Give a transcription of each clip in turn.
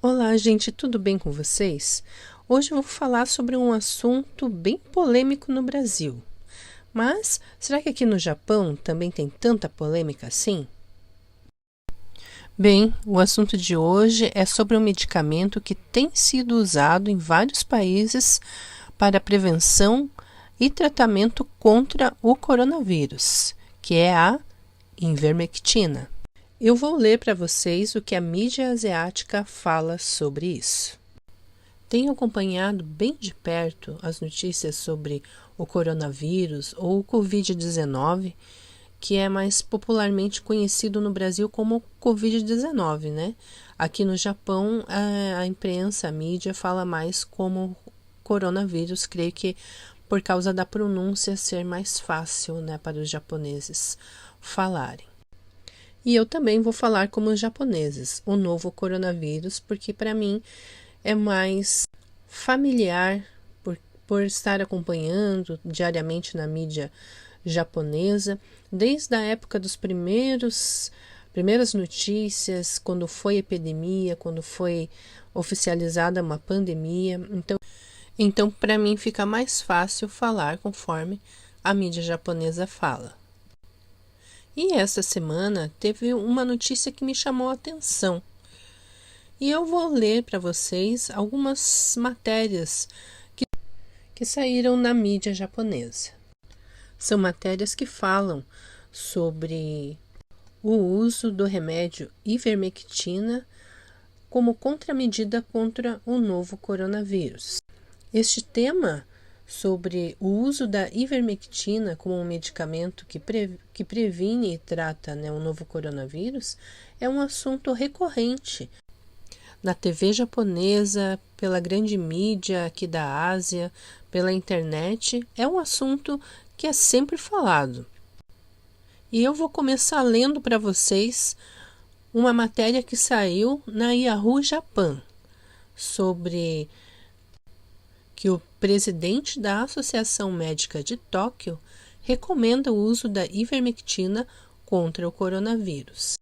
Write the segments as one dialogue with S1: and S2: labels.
S1: Olá, gente, tudo bem com vocês? Hoje eu vou falar sobre um assunto bem polêmico no Brasil. Mas será que aqui no Japão também tem tanta polêmica assim? Bem, o assunto de hoje é sobre um medicamento que tem sido usado em vários países para prevenção e tratamento contra o coronavírus, que é a ivermectina. Eu vou ler para vocês o que a mídia asiática fala sobre isso. Tenho acompanhado bem de perto as notícias sobre o coronavírus ou o Covid-19, que é mais popularmente conhecido no Brasil como Covid-19, né? Aqui no Japão, a imprensa, a mídia fala mais como coronavírus, creio que por causa da pronúncia ser mais fácil, né, para os japoneses falarem. E eu também vou falar como os japoneses, o novo coronavírus, porque para mim é mais familiar por estar acompanhando diariamente na mídia japonesa, desde a época dos primeiras notícias, quando foi epidemia, quando foi oficializada uma pandemia. Então para mim fica mais fácil falar conforme a mídia japonesa fala. E essa semana teve uma notícia que me chamou a atenção. E eu vou ler para vocês algumas matérias que saíram na mídia japonesa. São matérias que falam sobre o uso do remédio ivermectina como contramedida contra o novo coronavírus. Este tema sobre o uso da ivermectina como um medicamento que previne e trata, né, o novo coronavírus é um assunto recorrente na TV japonesa, pela grande mídia aqui da Ásia, pela internet. É um assunto que é sempre falado. E eu vou começar lendo para vocês uma matéria que saiu na Yahoo Japan sobre que o presidente da Associação Médica de Tóquio recomenda o uso da ivermectina contra o coronavírus.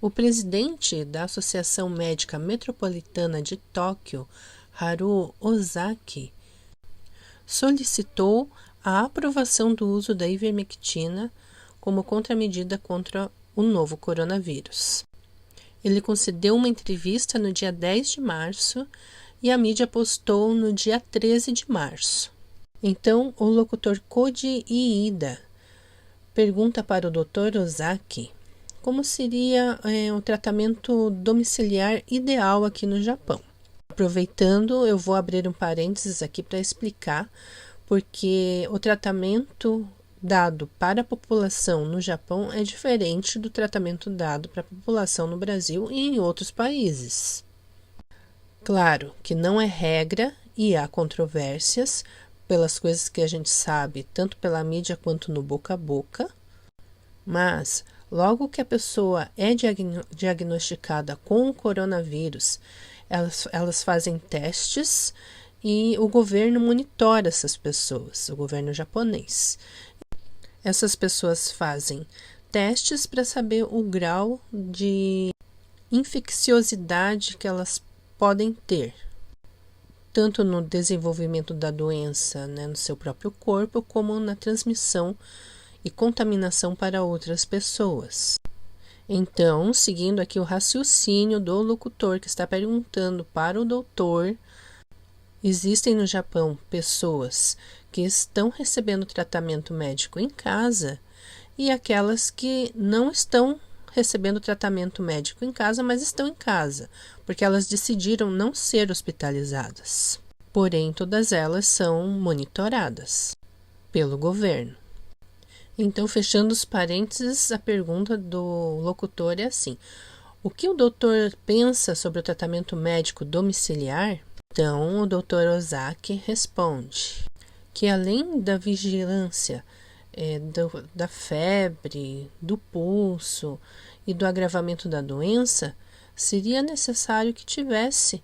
S1: O presidente da Associação Médica Metropolitana de Tóquio, Haruo Ozaki, solicitou a aprovação do uso da ivermectina como contramedida contra o novo coronavírus. Ele concedeu uma entrevista no dia 10 de março e a mídia postou no dia 13 de março. Então, o locutor Koji Iida pergunta para o Dr. Ozaki como seria o tratamento domiciliar ideal aqui no Japão. Aproveitando, eu vou abrir um parênteses aqui para explicar porque o tratamento dado para a população no Japão é diferente do tratamento dado para a população no Brasil e em outros países. Claro que não é regra e há controvérsias pelas coisas que a gente sabe, tanto pela mídia quanto no boca a boca, mas logo que a pessoa é diagnosticada com o coronavírus, elas fazem testes e o governo monitora essas pessoas, o governo japonês. Essas pessoas fazem testes para saber o grau de infecciosidade que elas podem ter, tanto no desenvolvimento da doença, né, no seu próprio corpo, como na transmissão e contaminação para outras pessoas. Então, seguindo aqui o raciocínio do locutor que está perguntando para o doutor, existem no Japão pessoas que estão recebendo tratamento médico em casa e aquelas que não estão recebendo tratamento médico em casa, mas estão em casa, porque elas decidiram não ser hospitalizadas. Porém, todas elas são monitoradas pelo governo. Então, fechando os parênteses, a pergunta do locutor é assim: o que o doutor pensa sobre o tratamento médico domiciliar? Então, o doutor Ozaki responde que além da vigilância da febre, do pulso e do agravamento da doença, seria necessário que tivesse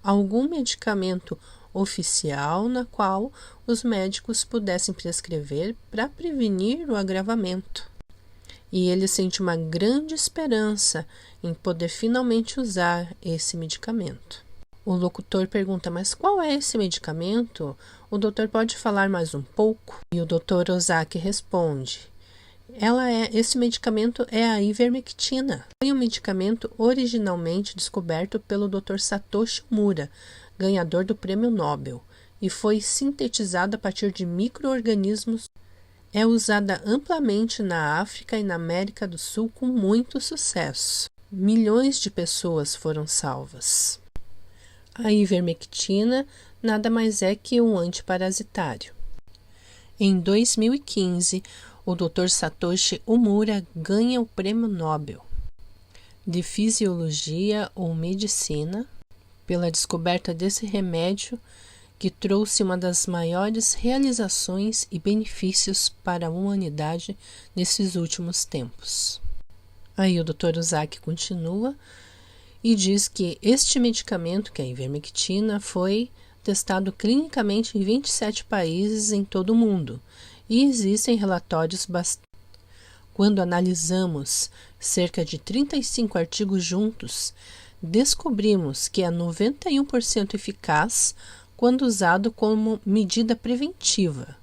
S1: algum medicamento oficial na qual os médicos pudessem prescrever para prevenir o agravamento. e ele sente uma grande esperança em poder finalmente usar esse medicamento. O locutor pergunta: mas qual é esse medicamento? O doutor pode falar mais um pouco? E o Dr. Ozaki responde: esse medicamento é a ivermectina. Foi um medicamento originalmente descoberto pelo Dr. Satoshi Omura, ganhador do Prêmio Nobel, e foi sintetizado a partir de micro-organismos. É usada amplamente na África e na América do Sul com muito sucesso. Milhões de pessoas foram salvas. A ivermectina nada mais é que um antiparasitário. Em 2015, o Dr. Satoshi Omura ganha o Prêmio Nobel de Fisiologia ou Medicina pela descoberta desse remédio que trouxe uma das maiores realizações e benefícios para a humanidade nesses últimos tempos. Aí o Dr. Ozaki continua e diz que este medicamento, que é a ivermectina, foi testado clinicamente em 27 países em todo o mundo e existem relatórios Quando analisamos cerca de 35 artigos juntos, descobrimos que é 91% eficaz quando usado como medida preventiva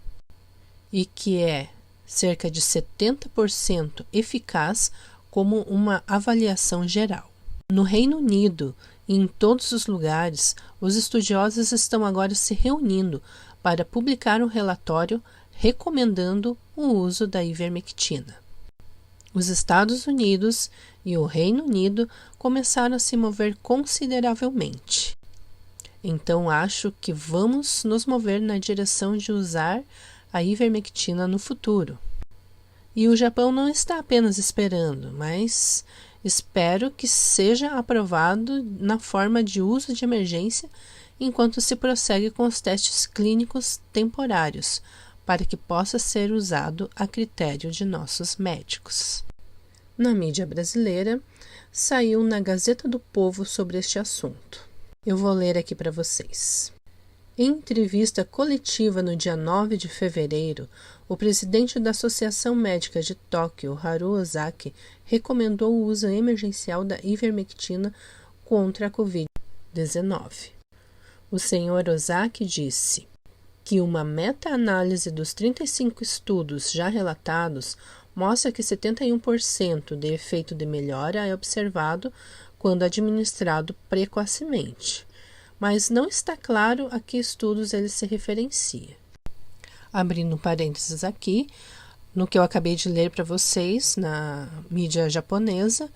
S1: e que é cerca de 70% eficaz como uma avaliação geral. No Reino Unido e em todos os lugares, os estudiosos estão agora se reunindo para publicar um relatório recomendando o uso da ivermectina. Os Estados Unidos e o Reino Unido começaram a se mover consideravelmente. Então acho que vamos nos mover na direção de usar a ivermectina no futuro. E o Japão não está apenas esperando, mas espero que seja aprovado na forma de uso de emergência enquanto se prossegue com os testes clínicos temporários, para que possa ser usado a critério de nossos médicos. Na mídia brasileira, saiu na Gazeta do Povo sobre este assunto. Eu vou ler aqui para vocês. Em entrevista coletiva no dia 9 de fevereiro, o presidente da Associação Médica de Tóquio, Haru Ozaki, recomendou o uso emergencial da ivermectina contra a Covid-19. O senhor Ozaki disse que uma meta-análise dos 35 estudos já relatados mostra que 71% de efeito de melhora é observado quando administrado precocemente, mas não está claro a que estudos ele se referencia. Abrindo parênteses aqui, no que eu acabei de ler para vocês na mídia japonesa,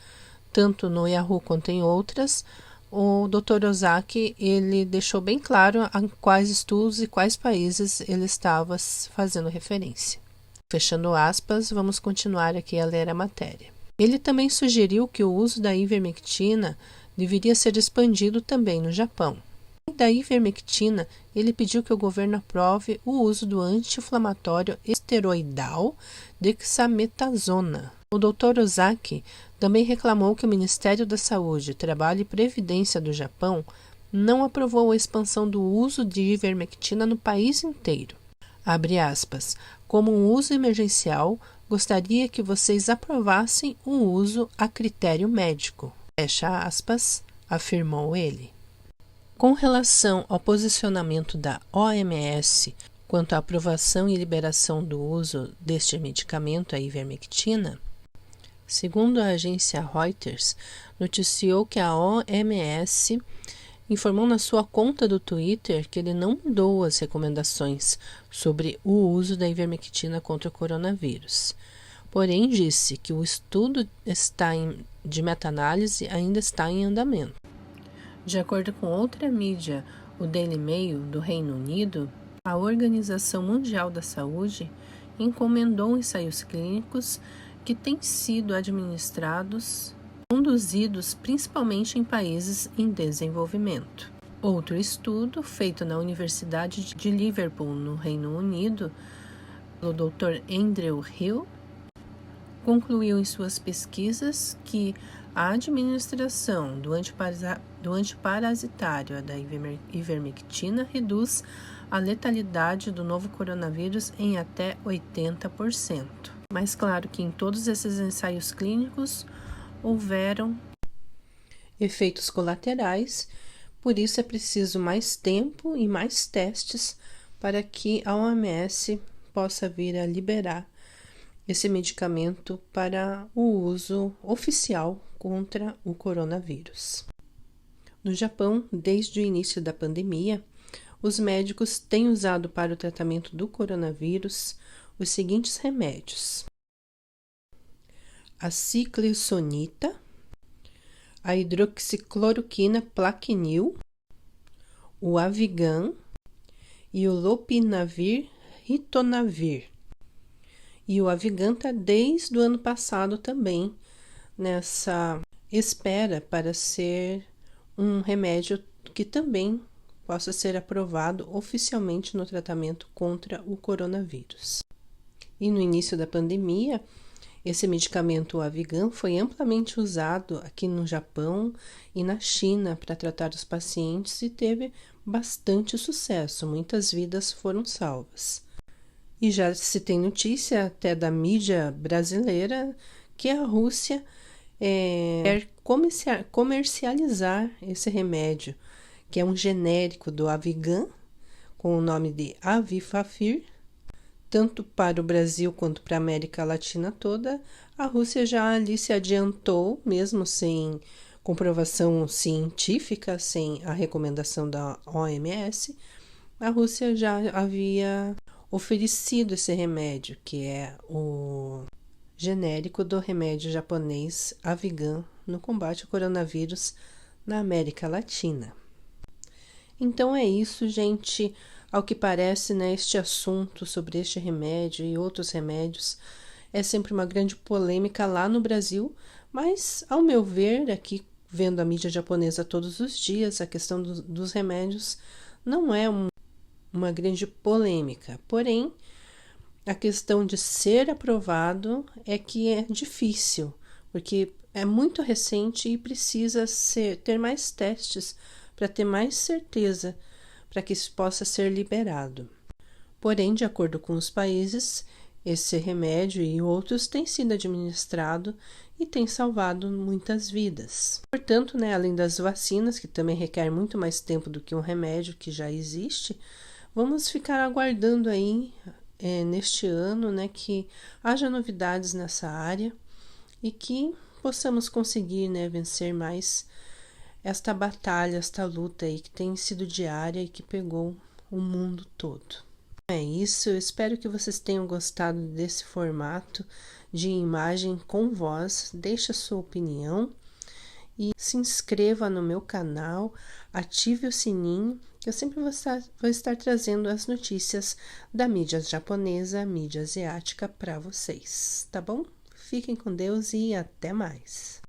S1: tanto no Yahoo quanto em outras, o Dr. Ozaki ele deixou bem claro a quais estudos e quais países ele estava fazendo referência. Fechando aspas, vamos continuar aqui a ler a matéria. Ele também sugeriu que o uso da ivermectina deveria ser expandido também no Japão. Da ivermectina, ele pediu que o governo aprove o uso do anti-inflamatório esteroidal dexametasona. O Dr. Ozaki também reclamou que o Ministério da Saúde, Trabalho e Previdência do Japão não aprovou a expansão do uso de ivermectina no país inteiro. Abre aspas. Como um uso emergencial, gostaria que vocês aprovassem o uso a critério médico. Fecha aspas, afirmou ele. Com relação ao posicionamento da OMS quanto à aprovação e liberação do uso deste medicamento, a ivermectina, segundo a agência Reuters, noticiou que a OMS informou na sua conta do Twitter que ele não mudou as recomendações sobre o uso da ivermectina contra o coronavírus. Porém, disse que o estudo de meta-análise ainda está em andamento. De acordo com outra mídia, o Daily Mail, do Reino Unido, a Organização Mundial da Saúde encomendou ensaios clínicos que têm sido conduzidos principalmente em países em desenvolvimento. Outro estudo, feito na Universidade de Liverpool, no Reino Unido, pelo Dr. Andrew Hill, concluiu em suas pesquisas que a administração do antiparasitário da ivermectina reduz a letalidade do novo coronavírus em até 80%. Mas claro que em todos esses ensaios clínicos houveram efeitos colaterais, por isso é preciso mais tempo e mais testes para que a OMS possa vir a liberar esse medicamento para o uso oficial contra o coronavírus. No Japão, desde o início da pandemia, os médicos têm usado para o tratamento do coronavírus os seguintes remédios: a ciclesonita, a hidroxicloroquina Plaquenil, o Avigan e o lopinavir ritonavir. E o Avigan está desde o ano passado também nessa espera para ser um remédio que também possa ser aprovado oficialmente no tratamento contra o coronavírus. E no início da pandemia, esse medicamento, o Avigan, foi amplamente usado aqui no Japão e na China para tratar os pacientes e teve bastante sucesso, muitas vidas foram salvas. E já se tem notícia até da mídia brasileira que a Rússia quer comercializar esse remédio, que é um genérico do Avigan, com o nome de Avifafir, tanto para o Brasil quanto para a América Latina toda. A Rússia já ali se adiantou, mesmo sem comprovação científica, sem a recomendação da OMS, a Rússia já havia oferecido esse remédio, que é o genérico do remédio japonês Avigan, no combate ao coronavírus na América Latina. Então é isso, gente. Ao que parece, né, este assunto sobre este remédio e outros remédios é sempre uma grande polêmica lá no Brasil, mas, ao meu ver, aqui vendo a mídia japonesa todos os dias, a questão dos remédios não é uma grande polêmica. Porém, a questão de ser aprovado é que é difícil, porque é muito recente e precisa ter mais testes para ter mais certeza para que isso possa ser liberado. Porém, de acordo com os países, esse remédio e outros têm sido administrado e tem salvado muitas vidas. Portanto, né, além das vacinas, que também requer muito mais tempo do que um remédio que já existe, vamos ficar aguardando aí neste ano, né, que haja novidades nessa área e que possamos conseguir, né, vencer mais esta batalha, esta luta aí que tem sido diária e que pegou o mundo todo. É isso, eu espero que vocês tenham gostado desse formato de imagem com voz. Deixe a sua opinião e se inscreva no meu canal, ative o sininho, que eu sempre vou estar trazendo as notícias da mídia japonesa, mídia asiática para vocês, tá bom? Fiquem com Deus e até mais!